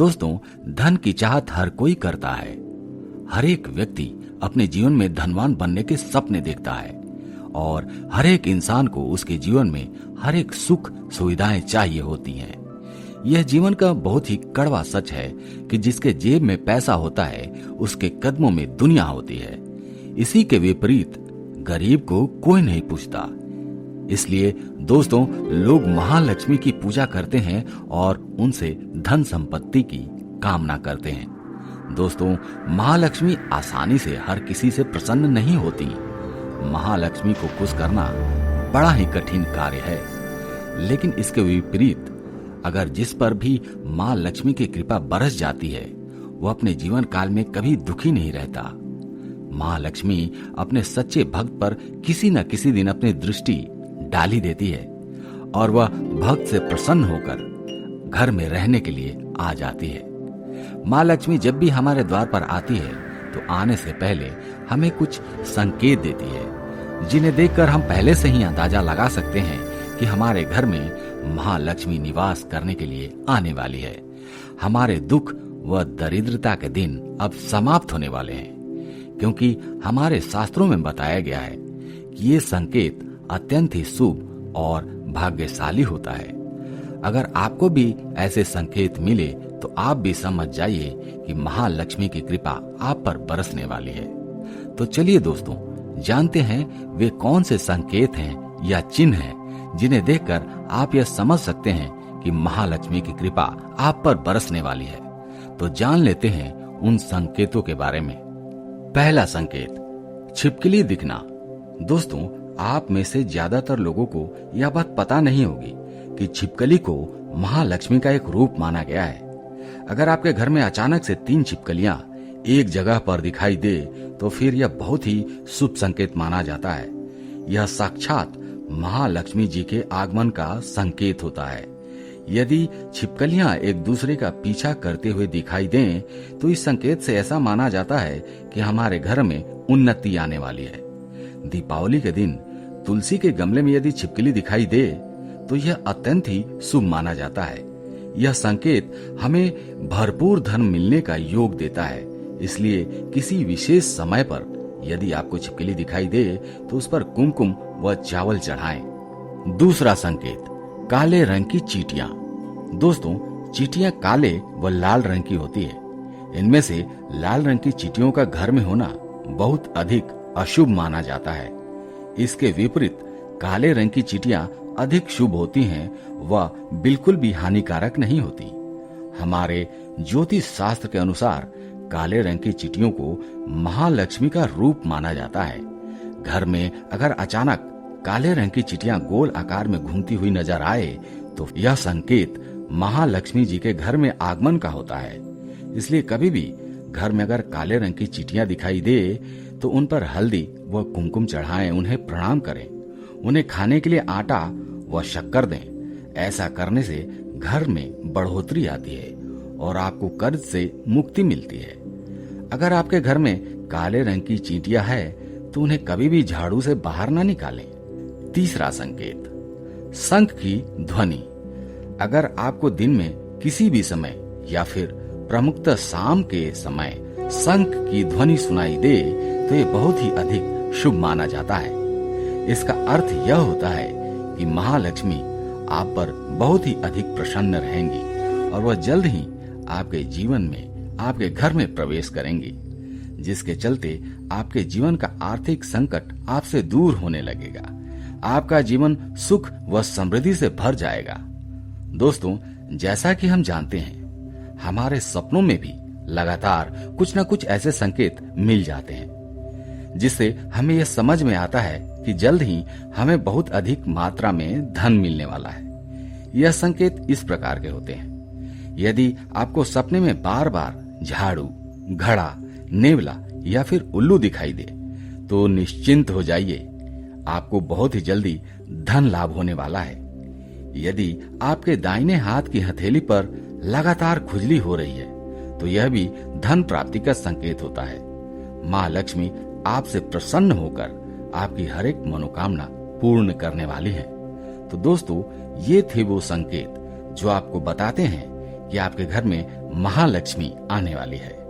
दोस्तों, धन की चाहत हर कोई करता है। हर एक व्यक्ति अपने जीवन में धनवान बनने के सपने देखता है और हर एक इंसान को उसके जीवन में हर एक सुख सुविधाएं चाहिए होती हैं। यह जीवन का बहुत ही कड़वा सच है कि जिसके जेब में पैसा होता है उसके कदमों में दुनिया होती है। इसी के विपरीत गरीब को कोई नहीं पूछता। इसलिए दोस्तों, लोग महालक्ष्मी की पूजा करते हैं और उनसे धन संपत्ति की कामना करते हैं। दोस्तों, महालक्ष्मी आसानी से हर किसी से प्रसन्न नहीं होती। महालक्ष्मी को खुश करना बड़ा ही कठिन कार्य है। लेकिन इसके विपरीत अगर जिस पर भी माँ लक्ष्मी की कृपा बरस जाती है वो अपने जीवन काल में कभी दुखी नहीं रहता। माँ लक्ष्मी अपने सच्चे भक्त पर किसी न किसी दिन अपनी दृष्टि डाली देती है और वह भक्त से प्रसन्न होकर घर में रहने के लिए आ जाती है। माँ लक्ष्मी जब भी हमारे द्वार पर आती है तो आने से पहले हमें कुछ संकेत देती है, जिन्हें देखकर हम पहले से ही अंदाजा लगा सकते हैं कि हमारे घर में महालक्ष्मी निवास करने के लिए आने वाली है। हमारे दुख व दरिद्रता के दिन अब समाप्त होने वाले हैं, क्योंकि हमारे शास्त्रों में बताया गया है कि ये संकेत अत्यंत ही शुभ और भाग्यशाली होता है। अगर आपको भी ऐसे संकेत मिले तो आप भी समझ जाइए कि महालक्ष्मी की कृपा आप पर बरसने वाली है। तो चलिए दोस्तों, जानते हैं वे कौन से संकेत हैं या चिन्ह हैं जिन्हें देखकर आप यह समझ सकते हैं कि महालक्ष्मी की कृपा आप पर बरसने वाली है। तो जान लेते हैं उन संकेतों के बारे में। पहला संकेत, छिपकली दिखना। दोस्तों, आप में से ज्यादातर लोगों को यह बात पता नहीं होगी कि छिपकली को महालक्ष्मी का एक रूप माना गया है। अगर आपके घर में अचानक से 3 छिपकलियां एक जगह पर दिखाई दे तो फिर यह बहुत ही शुभ संकेत माना जाता है। यह साक्षात महालक्ष्मी जी के आगमन का संकेत होता है। यदि छिपकलियां एक दूसरे का पीछा करते हुए दिखाई दें तो इस संकेत से ऐसा माना जाता है कि हमारे घर में उन्नति आने वाली है। दीपावली के दिन तुलसी के गमले में यदि छिपकली दिखाई दे तो यह अत्यंत ही शुभ माना जाता है। यह संकेत हमें भरपूर धन मिलने का योग देता है। इसलिए किसी विशेष समय पर यदि आपको छिपकली दिखाई दे तो उस पर कुमकुम व चावल चढ़ाएं। दूसरा संकेत, काले रंग की चींटियां। दोस्तों, चींटियां काले व लाल रंग की होती है। इनमें से लाल रंग की चींटियों का घर में होना बहुत अधिक अशुभ माना जाता है। इसके विपरीत काले रंग की चींटियां अधिक शुभ होती हैं व बिल्कुल भी हानिकारक नहीं होती। हमारे ज्योतिष शास्त्र के अनुसार काले रंग की चींटियों को महालक्ष्मी का रूप माना जाता है। घर में अगर अचानक काले रंग की चींटियां गोल आकार में घूमती हुई नजर आए तो यह संकेत महालक्ष्मी जी के घर में आगमन का होता है। इसलिए कभी भी घर में अगर काले रंग की चींटियां दिखाई दे तो उन पर हल्दी व कुमकुम चढ़ाएं, उन्हें प्रणाम करें, उन्हें खाने के लिए आटा व शक्कर दें। ऐसा करने से घर में बढ़ोतरी आती है और आपको कर्ज से मुक्ति मिलती है। अगर आपके घर में काले रंग की चींटियां है तो उन्हें कभी भी झाड़ू से बाहर ना निकालें। तीसरा संकेत, शंख की ध्वनि। अगर आपको दिन में किसी भी समय या फिर प्रमुखतः शाम के समय शंख की ध्वनि सुनाई दे तो ये बहुत ही अधिक शुभ माना जाता है। इसका अर्थ यह होता है कि महालक्ष्मी आप पर बहुत ही अधिक प्रसन्न रहेंगी और वह जल्द ही आपके जीवन में आपके घर में प्रवेश करेंगी, जिसके चलते आपके जीवन का आर्थिक संकट आपसे दूर होने लगेगा। आपका जीवन सुख व समृद्धि से भर जाएगा। दोस्तों, जैसा कि हम जानते हैं, हमारे सपनों में भी लगातार कुछ न कुछ ऐसे संकेत मिल जाते हैं जिससे हमें यह समझ में आता है कि जल्द ही हमें बहुत अधिक मात्रा में धन मिलने वाला है। यह संकेत इस प्रकार के होते हैं। यदि आपको सपने में बार बार झाड़ू, घड़ा, नेवला या फिर उल्लू दिखाई दे तो निश्चिंत हो जाइए, आपको बहुत ही जल्दी धन लाभ होने वाला है। यदि आपके दाहिने हाथ की हथेली पर लगातार खुजली हो रही है तो यह भी धन प्राप्ति का संकेत होता है। माँ लक्ष्मी आपसे प्रसन्न होकर आपकी हर एक मनोकामना पूर्ण करने वाली है। तो दोस्तों, ये थे वो संकेत जो आपको बताते हैं कि आपके घर में महालक्ष्मी आने वाली है।